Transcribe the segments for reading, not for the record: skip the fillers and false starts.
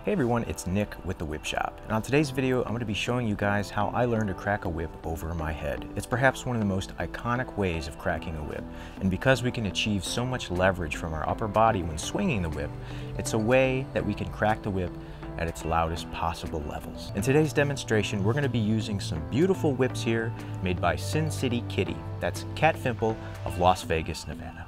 Hey everyone, it's Nick with The Whip Shop, and on today's video I'm going to be showing you guys how I learned to crack a whip over my head. It's perhaps one of the most iconic ways of cracking a whip, and because we can achieve so much leverage from our upper body when swinging the whip, it's a way that we can crack the whip at its loudest possible levels. In today's demonstration, we're going to be using some beautiful whips here made by Sin City Kitty. That's Cat Fimple of Las Vegas, Nevada.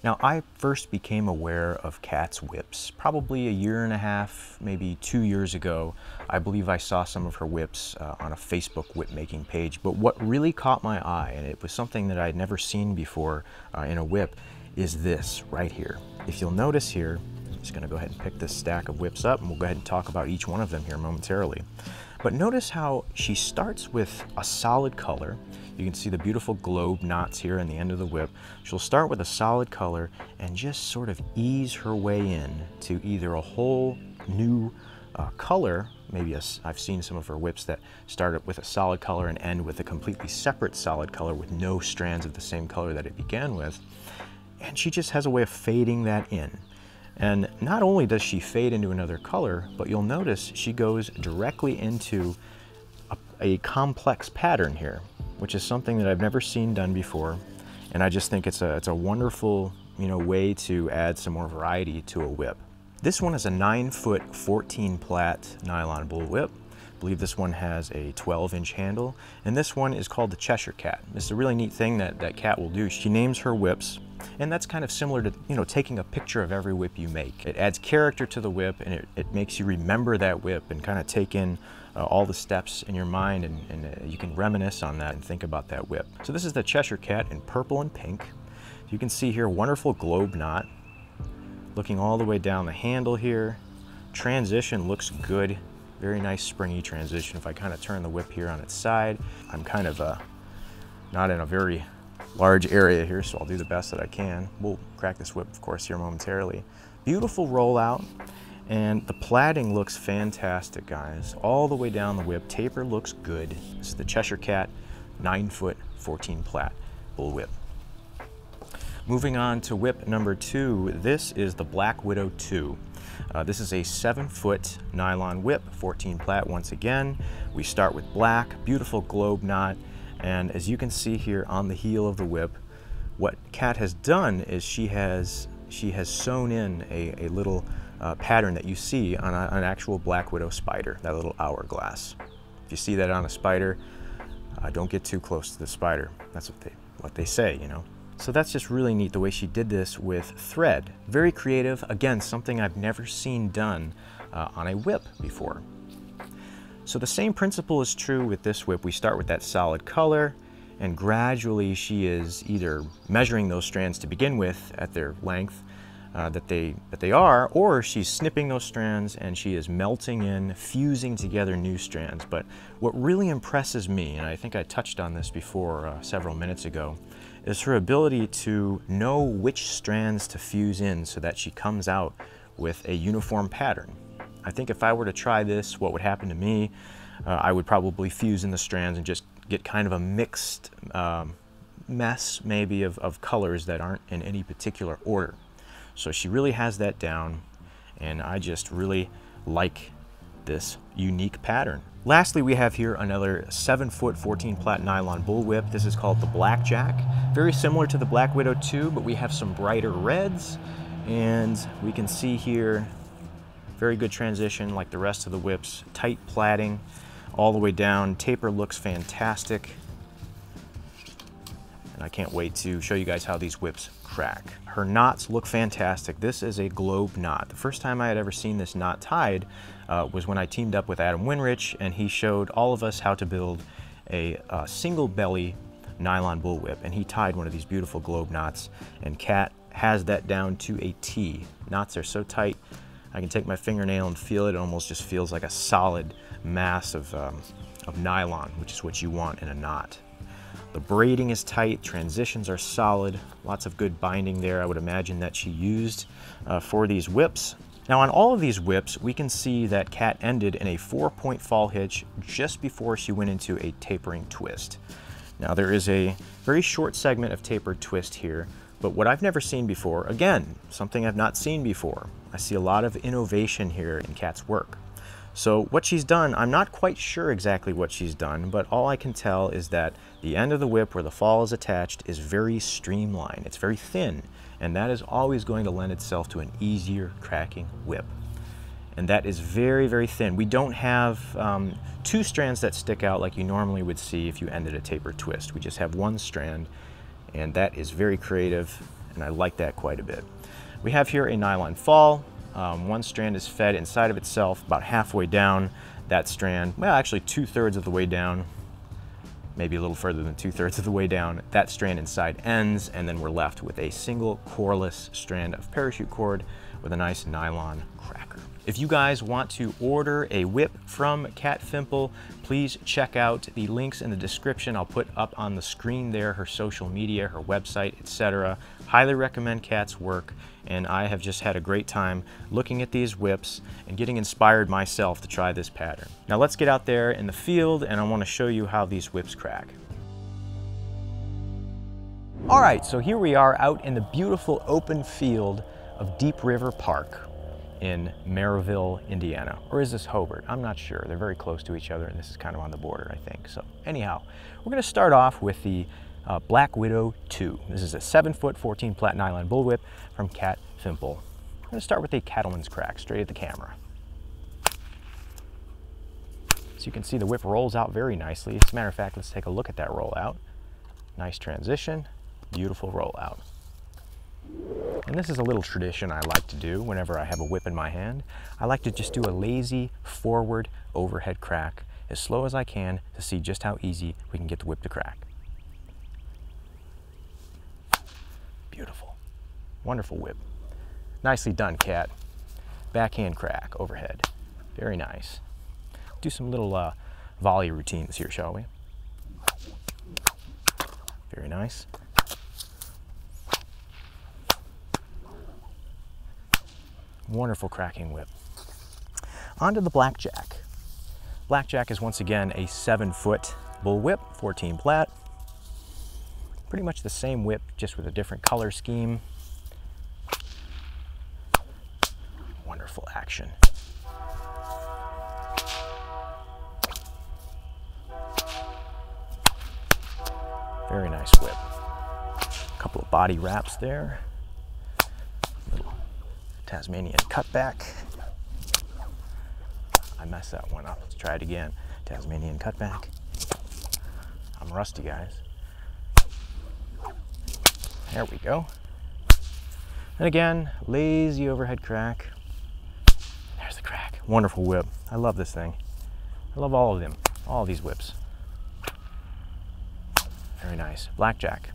Now, I first became aware of Cat's whips probably a year and a half, maybe 2 years ago. I believe I saw some of her whips on a Facebook whip making page. But what really caught my eye, and it was something that I'd never seen before in a whip, is this right here. If you'll notice here, I'm just going to go ahead and pick this stack of whips up, and we'll go ahead and talk about each one of them here momentarily. But notice how she starts with a solid color. You can see the beautiful globe knots here in the end of the whip. She'll start with a solid color and just sort of ease her way in to either a whole new color. Maybe I've seen some of her whips that start with a solid color and end with a completely separate solid color with no strands of the same color that it began with. And she just has a way of fading that in. And not only does she fade into another color, but you'll notice she goes directly into a complex pattern here, which is something that I've never seen done before. And I just think it's a wonderful, way to add some more variety to a whip. This one is a 9-foot 14 plat nylon bull whip. I believe this one has a 12-inch handle, and this one is called the Cheshire Cat. It's a really neat thing that Cat will do. She names her whips, and that's kind of similar to taking a picture of every whip you make. It adds character to the whip, and it makes you remember that whip and kind of take in all the steps in your mind, and you can reminisce on that and think about that whip. So this is the Cheshire Cat in purple and pink. You can see here wonderful globe knot looking all the way down the handle here. Transition looks good. Very nice springy transition. If I kind of turn the whip here on its side, I'm kind of not in a very large area here, so I'll do the best that I can. We'll crack this whip, of course, here momentarily. Beautiful rollout, and the plaiting looks fantastic, guys. All the way down the whip, taper looks good. This is the Cheshire Cat 9-foot 14 plat bull whip. Moving on to whip number 2, this is the Black Widow 2. This is a 7-foot nylon whip, 14 plat once again. We start with black, beautiful globe knot, and as you can see here on the heel of the whip, what Cat has done is she has sewn in a little pattern that you see on an actual Black Widow spider, that little hourglass. If you see that on a spider, don't get too close to the spider. That's what they say, So that's just really neat the way she did this with thread. Very creative. Again, something I've never seen done on a whip before. So the same principle is true with this whip. We start with that solid color, and gradually she is either measuring those strands to begin with at their length that they are, or she's snipping those strands and she is melting in, fusing together new strands. But what really impresses me, and I think I touched on this before several minutes ago, is her ability to know which strands to fuse in so that she comes out with a uniform pattern. I think if I were to try this, what would happen to me, I would probably fuse in the strands and just get kind of a mixed mess maybe of colors that aren't in any particular order. So she really has that down, and I just really like this unique pattern. Lastly, we have here another 7-foot 14 plat nylon bull whip. This is called the Blackjack. Very similar to the Black Widow 2, but we have some brighter reds, and we can see here very good transition like the rest of the whips. Tight plaiting all the way down. Taper looks fantastic. And I can't wait to show you guys how these whips crack. Her knots look fantastic. This is a globe knot. The first time I had ever seen this knot tied was when I teamed up with Adam Winrich, and he showed all of us how to build a single belly nylon bullwhip, and he tied one of these beautiful globe knots, and Kat has that down to a T. Knots are so tight, I can take my fingernail and feel it. It almost just feels like a solid mass of nylon, which is what you want in a knot. The braiding is tight, transitions are solid, lots of good binding there. I would imagine that she used for these whips. Now on all of these whips, we can see that Kat ended in a 4-point fall hitch just before she went into a tapering twist. Now there is a very short segment of tapered twist here, but what I've never seen before, again, something I've not seen before. I see a lot of innovation here in Kat's work. So what she's done, I'm not quite sure exactly what she's done, but all I can tell is that the end of the whip where the fall is attached is very streamlined. It's very thin, and that is always going to lend itself to an easier cracking whip. And that is very, very thin. We don't have two strands that stick out like you normally would see if you ended a taper twist. We just have one strand, and that is very creative, and I like that quite a bit. We have here a nylon fall. One strand is fed inside of itself about halfway down that strand. Well, actually 2/3 of the way down, maybe a little further than 2/3 of the way down. That strand inside ends, and then we're left with a single coreless strand of parachute cord with a nice nylon cracker. If you guys want to order a whip from Kat Fimple, please check out the links in the description. I'll put up on the screen there her social media, her website, etc. Highly recommend Kat's work, and I have just had a great time looking at these whips and getting inspired myself to try this pattern. Now let's get out there in the field, and I want to show you how these whips crack. All right, so here we are out in the beautiful open field of Deep River Park in Merrillville, Indiana. Or is this Hobart? I'm not sure. They're very close to each other, and this is kind of on the border, I think. So anyhow, we're going to start off with the Black Widow 2. This is a 7-foot 14 plat nylon bullwhip from Kat Fimple. I'm going to start with a cattleman's crack straight at the camera. So you can see the whip rolls out very nicely. As a matter of fact, let's take a look at that rollout. Nice transition, beautiful rollout. And this is a little tradition I like to do whenever I have a whip in my hand. I like to just do a lazy forward overhead crack as slow as I can to see just how easy we can get the whip to crack. Beautiful. Wonderful whip. Nicely done, Kat. Backhand crack overhead. Very nice. Do some little volley routines here, shall we? Very nice. Wonderful cracking whip. On to the Blackjack. Blackjack is once again a 7-foot bullwhip, 14 plat. Pretty much the same whip, just with a different color scheme. Wonderful action. Very nice whip. A couple of body wraps there. Little Tasmanian cutback. I messed that one up. Let's try it again. Tasmanian cutback. I'm rusty, guys. There we go. And again, lazy overhead crack. There's the crack. Wonderful whip. I love this thing. I love all of them. All of these whips. Very nice. Blackjack.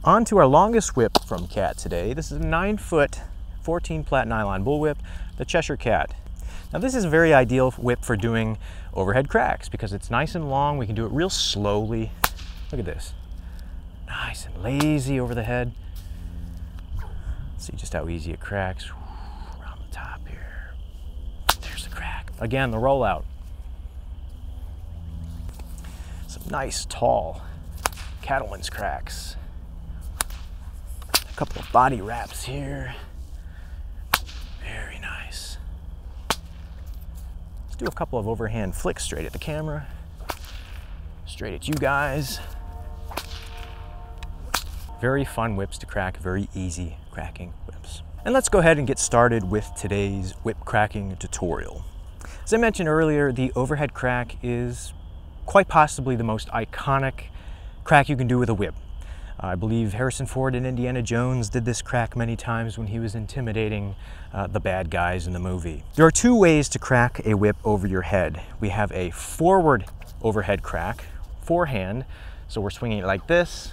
On to our longest whip from Kat today. This is a 9-foot 14 plat nylon bullwhip, the Cheshire Cat. Now this is a very ideal whip for doing overhead cracks because it's nice and long. We can do it real slowly. Look at this. Nice and lazy over the head. See just how easy it cracks. Around the top here. There's the crack. Again, the rollout. Some nice, tall cattleman's cracks. A couple of body wraps here. Very nice. Let's do a couple of overhand flicks straight at the camera. Straight at you guys. Very fun whips to crack, very easy cracking whips. And let's go ahead and get started with today's whip cracking tutorial. As I mentioned earlier, the overhead crack is quite possibly the most iconic crack you can do with a whip. I believe Harrison Ford and Indiana Jones did this crack many times when he was intimidating the bad guys in the movie. There are two ways to crack a whip over your head. We have a forward overhead crack, forehand, so we're swinging it like this,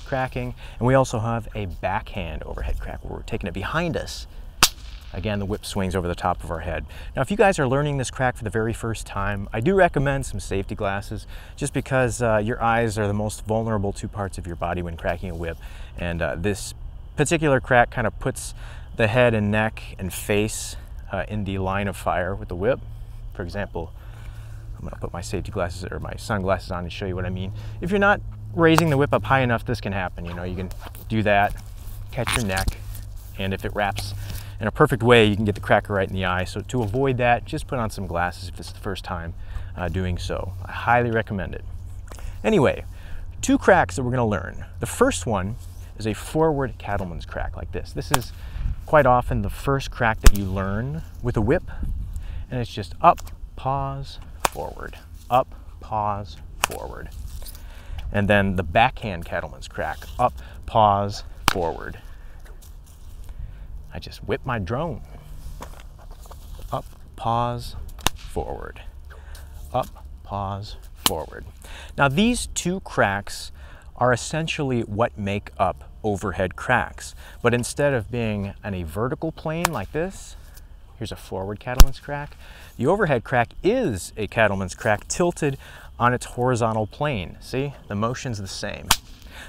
cracking, and we also have a backhand overhead crack where we're taking it behind us. Again, the whip swings over the top of our head. Now, if you guys are learning this crack for the very first time, I do recommend some safety glasses, just because your eyes are the most vulnerable two parts of your body when cracking a whip. And this particular crack kind of puts the head and neck and face in the line of fire with the whip. For example, I'm gonna put my safety glasses or my sunglasses on and show you what I mean. If you're not raising the whip up high enough, this can happen. You know, you can do that, catch your neck, and if it wraps in a perfect way, you can get the cracker right in the eye. So to avoid that, just put on some glasses if this is the first time doing so. I highly recommend it. Anyway, two cracks that we're gonna learn. The first one is a forward cattleman's crack like this. This is quite often the first crack that you learn with a whip, and it's just up, pause, forward, up, pause, forward. And then the backhand cattleman's crack, up, pause, forward. I just whip my drone. Up, pause, forward. Up, pause, forward. Now these two cracks are essentially what make up overhead cracks. But instead of being on a vertical plane like this, here's a forward cattleman's crack, the overhead crack is a cattleman's crack tilted on its horizontal plane. See, the motion's the same.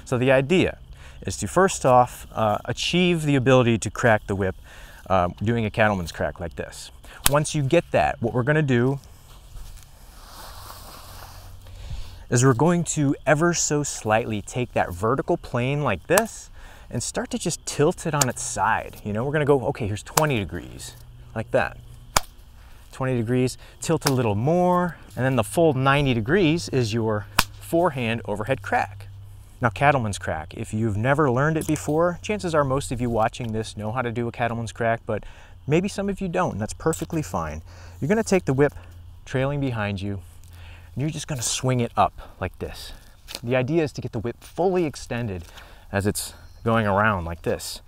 So the idea is to first off achieve the ability to crack the whip doing a cattleman's crack like this. Once you get that, what we're going to do is we're going to ever so slightly take that vertical plane like this and start to just tilt it on its side. You know, we're going to go, okay, here's 20 degrees, like that. 20 degrees, tilt a little more, and then the full 90 degrees is your forehand overhead crack. Now, cattleman's crack, if you've never learned it before, chances are most of you watching this know how to do a cattleman's crack, but maybe some of you don't, and that's perfectly fine. You're gonna take the whip trailing behind you, and you're just gonna swing it up like this. The idea is to get the whip fully extended as it's going around like this.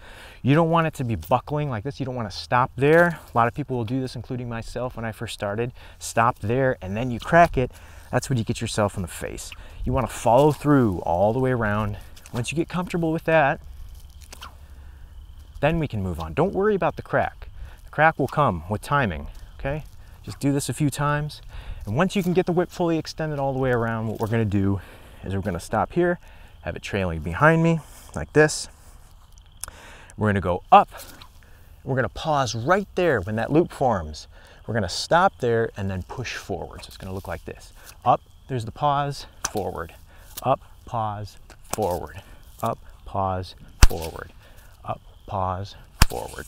You don't want it to be buckling like this. You don't want to stop there. A lot of people will do this, including myself when I first started. Stop there, and then you crack it. That's when you get yourself in the face. You want to follow through all the way around. Once you get comfortable with that, then we can move on. Don't worry about the crack. The crack will come with timing, okay? Just do this a few times. And once you can get the whip fully extended all the way around, what we're going to do is we're going to stop here, have it trailing behind me like this. We're going to go up. We're going to pause right there when that loop forms. We're going to stop there and then push forward. So it's going to look like this. Up, there's the pause, forward. Up, pause, forward. Up, pause, forward. Up, pause, forward.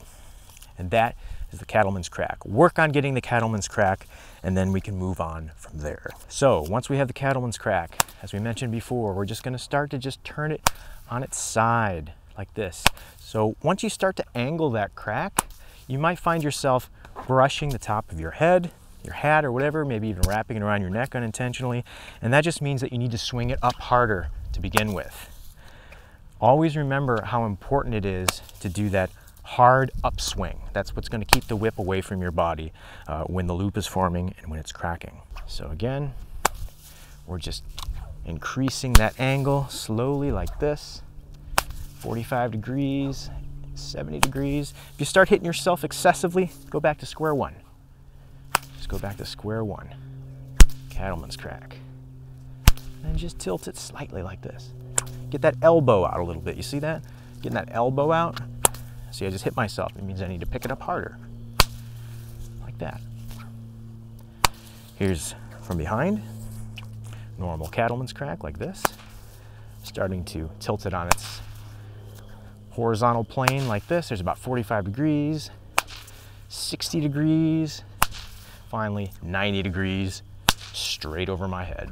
And that is the cattleman's crack. Work on getting the cattleman's crack, and then we can move on from there. So once we have the cattleman's crack, as we mentioned before, we're just going to start to just turn it on its side like this. So once you start to angle that crack, you might find yourself brushing the top of your head, your hat or whatever, maybe even wrapping it around your neck unintentionally. And that just means that you need to swing it up harder to begin with. Always remember how important it is to do that hard upswing. That's what's going to keep the whip away from your body when the loop is forming and when it's cracking. So again, we're just increasing that angle slowly like this. 45 degrees, 70 degrees. If you start hitting yourself excessively, go back to square one. Just go back to square one. Cattleman's crack. And just tilt it slightly like this. Get that elbow out a little bit. You see that? Getting that elbow out. See, I just hit myself. It means I need to pick it up harder. Like that. Here's from behind. Normal cattleman's crack like this. Starting to tilt it on its horizontal plane like this. There's about 45 degrees, 60 degrees, finally 90 degrees straight over my head.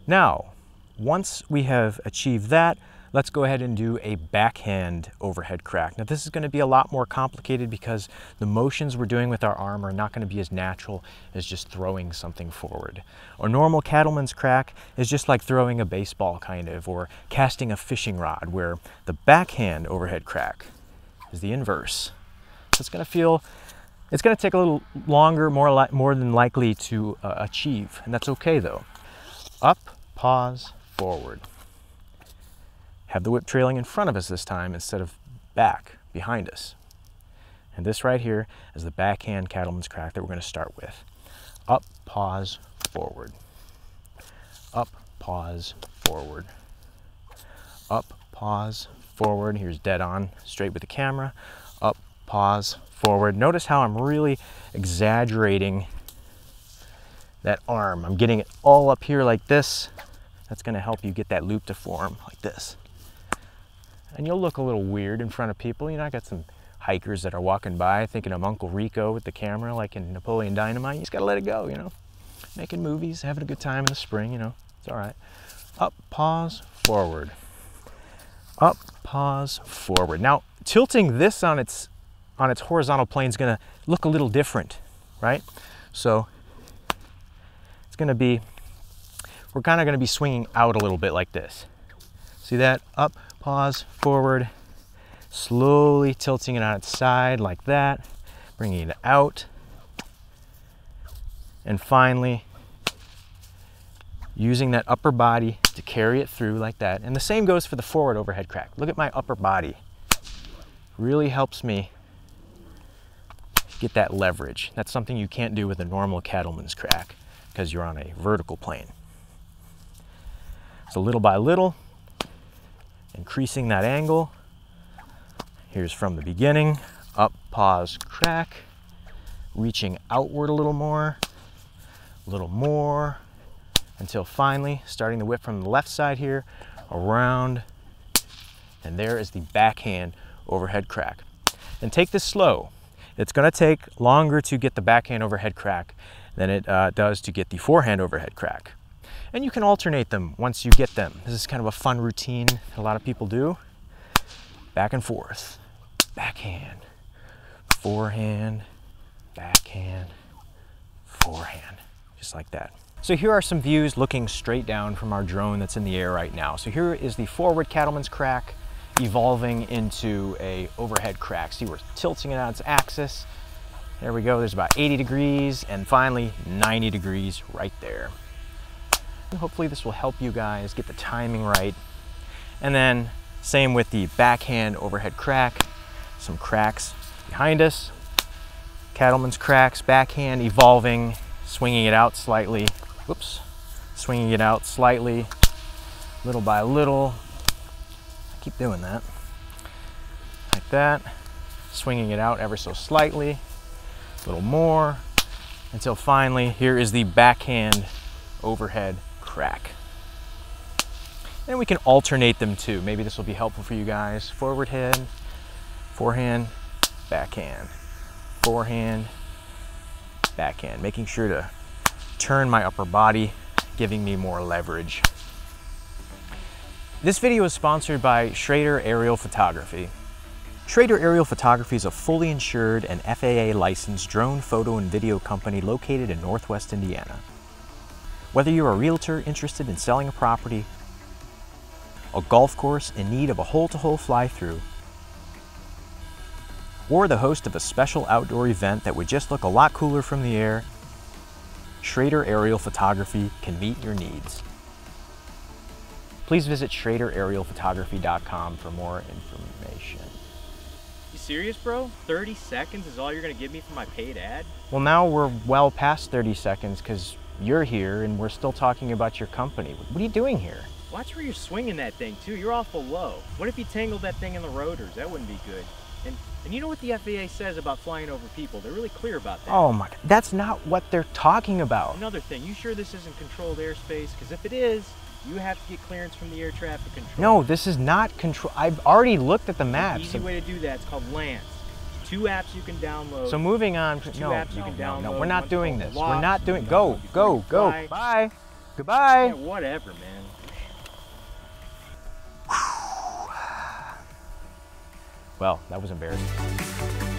Now, once we have achieved that, let's go ahead and do a backhand overhead crack. Now this is going to be a lot more complicated because the motions we're doing with our arm are not going to be as natural as just throwing something forward. A normal cattleman's crack is just like throwing a baseball kind of, or casting a fishing rod, where the backhand overhead crack is the inverse. So it's going to take a little longer, more than likely to achieve, and that's okay though. Up, pause, forward. Have the whip trailing in front of us this time instead of back, behind us. And this right here is the backhand cattleman's crack that we're going to start with. Up, pause, forward. Up, pause, forward. Up, pause, forward. Here's dead on, straight with the camera. Up, pause, forward. Notice how I'm really exaggerating that arm. I'm getting it all up here like this. That's going to help you get that loop to form like this. And you'll look a little weird in front of people. You know, I got some hikers that are walking by thinking I'm Uncle Rico with the camera like in Napoleon Dynamite. You just got to let it go, you know. Making movies, having a good time in the spring, you know. It's all right. Up, pause, forward. Up, pause, forward. Now, tilting this on its horizontal plane is going to look a little different, right? So it's going to be, we're kind of going to be swinging out a little bit like this. See that? Up, pause, forward, slowly tilting it on its side like that, bringing it out, and finally using that upper body to carry it through like that. And the same goes for the forward overhead crack. Look at my upper body. Really helps me get that leverage. That's something you can't do with a normal cattleman's crack because you're on a vertical plane. So little by little, increasing that angle. Here's from the beginning. Up, pause, crack. Reaching outward a little more, until finally starting the whip from the left side here, around, and there is the backhand overhead crack. And take this slow. It's going to take longer to get the backhand overhead crack than it does to get the forehand overhead crack. And you can alternate them once you get them. This is kind of a fun routine a lot of people do. Back and forth, backhand, forehand, backhand, forehand, just like that. So here are some views looking straight down from our drone that's in the air right now. So here is the forward cattleman's crack evolving into a overhead crack. See, we're tilting it on its axis. There we go, there's about 80 degrees, and finally 90 degrees right there. And hopefully this will help you guys get the timing right. And then same with the backhand overhead crack, some cracks behind us. Cattleman's cracks, backhand evolving, swinging it out slightly. Whoops, swinging it out slightly, little by little. I keep doing that. Like that, swinging it out ever so slightly, a little more, until finally here is the backhand overhead crack. And we can alternate them too. Maybe this will be helpful for you guys. Forward head, forehand, backhand, forehand, backhand. Making sure to turn my upper body, giving me more leverage. This video is sponsored by Schrader Aerial Photography. Schrader Aerial Photography is a fully insured and FAA licensed drone photo and video company located in Northwest Indiana. Whether you're a realtor interested in selling a property, a golf course in need of a hole-to-hole fly-through, or the host of a special outdoor event that would just look a lot cooler from the air, Schrader Aerial Photography can meet your needs. Please visit SchraderAerialPhotography.com for more information. You serious, bro? 30 seconds is all you're gonna give me for my paid ad? Well, now we're well past 30 seconds because you're here and we're still talking about your company. What are you doing here? Watch where you're swinging that thing too. You're awful low. What if you tangled that thing in the rotors? That wouldn't be good. And you know what the FAA says about flying over people? They're really clear about that. Oh my God, that's not what they're talking about. Another thing, you sure this isn't controlled airspace? Because if it is, you have to get clearance from the air traffic control. No, this is not control. I've already looked at the maps. Easy way to do that, it's called Lance. 2 apps you can download. So moving on, no, we're not doing this. We're not doing, go. Bye. Goodbye. Yeah, whatever, man. Well, that was embarrassing.